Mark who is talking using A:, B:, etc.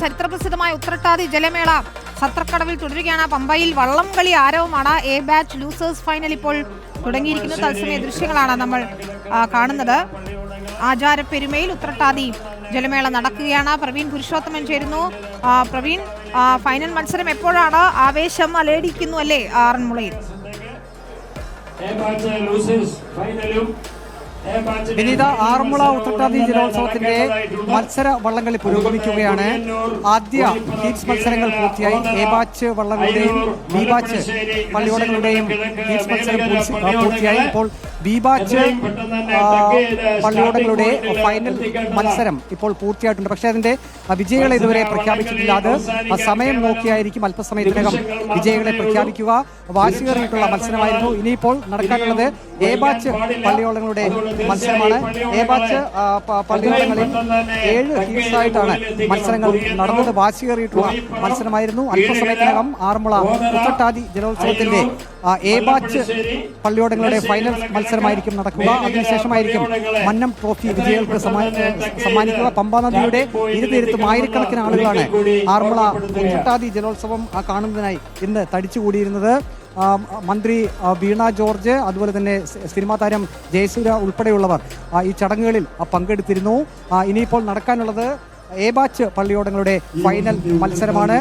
A: ചരിത്രപ്രസിദ്ധമായ ഉത്രട്ടാതി ജലമേള സത്രക്കടവിൽ തുടരുകയാണ്. പമ്പയിൽ വള്ളംകളി ആരവമാണ്. എ ബാച്ച് ലൂസേഴ്സ് ഫൈനൽ ഇപ്പോൾ തുടങ്ങിയിരിക്കുന്നു. തത്സമയ ദൃശ്യങ്ങളാണ് നമ്മൾ കാണുന്നത്. ആചാരപ്പെരുമയിൽ ഉത്രട്ടാതി ജലമേള നടക്കുകയാണ്. പ്രവീൺ പുരുഷോത്തമൻ ചേരുന്നു. പ്രവീൺ, ഫൈനൽ മത്സരം എപ്പോഴാണ്? ആവേശം അലയടിക്കുന്നു അല്ലേ ആറന്മുളയിൽ?
B: വിനീത, ആറന്മുള ഉത്രട്ടാതി ജലോത്സവത്തിന്റെ മത്സര വള്ളംകളി പുരോഗമിക്കുകയാണ്. ആദ്യ ഹീറ്റ്സ് മത്സരങ്ങൾ പൂർത്തിയായി. എ ബാച്ച് വള്ളങ്ങളുടെയും ബി ബാച്ച് പള്ളിയോടങ്ങളുടെയും ഹീറ്റ്സ് മത്സരം പൂർത്തിയായി. ഇപ്പോൾ ബി ബാച്ച് പള്ളിയോടങ്ങളുടെ ഫൈനൽ മത്സരം ഇപ്പോൾ പൂർത്തിയായിട്ടുണ്ട്. പക്ഷേ അതിന്റെ വിജയികളെ ഇതുവരെ പ്രഖ്യാപിച്ചിട്ടില്ല. അത് സമയം നോക്കിയായിരിക്കും അല്പസമയത്തിനകം വിജയികളെ പ്രഖ്യാപിക്കുക. വാശിയേറിയിട്ടുള്ള മത്സരമായിരുന്നു. ഇനിയിപ്പോൾ നടക്കാനുള്ളത് എ ബാച്ച് പള്ളിയോടങ്ങളുടെ മത്സരമാണ്. എ ബാച്ച് പള്ളിയോടങ്ങളിൽ 7 ഹീറ്റ്സായിട്ടാണ് മത്സരങ്ങൾ നടന്നത്. വാശിയേറിയിട്ടുള്ള മത്സരമായിരുന്നു. അല്പസമയത്തിനകം ആറന്മുള ഉത്രട്ടാതി ജലോത്സവത്തിന്റെ എ ബാച്ച് പള്ളിയോടങ്ങളുടെ ഫൈനൽ മത്സരമായിരിക്കും നടക്കുക. അതിനുശേഷമായിരിക്കും മന്നം ട്രോഫി വിജയികൾക്ക് സമ്മാനിക്കുക. പമ്പാ നദിയുടെ ഇരുതീരത്തും ആയിരക്കണക്കിന് ആളുകളാണ് ആറന്മുള ഉത്രട്ടാതി ജലോത്സവം കാണുന്നതിനായി ഇന്ന് തടിച്ചുകൂടിയിരുന്നത്. മന്ത്രി വീണ ജോർജ്, അതുപോലെ തന്നെ സിനിമാ താരം ജയസൂര്യ ഉൾപ്പെടെയുള്ളവർ ഈ ചടങ്ങുകളിൽ പങ്കെടുത്തിരുന്നു. ഇനിയിപ്പോൾ നടക്കാനുള്ളത് എ ബാച്ച് പള്ളിയോടങ്ങളുടെ ഫൈനൽ മത്സരമാണ്.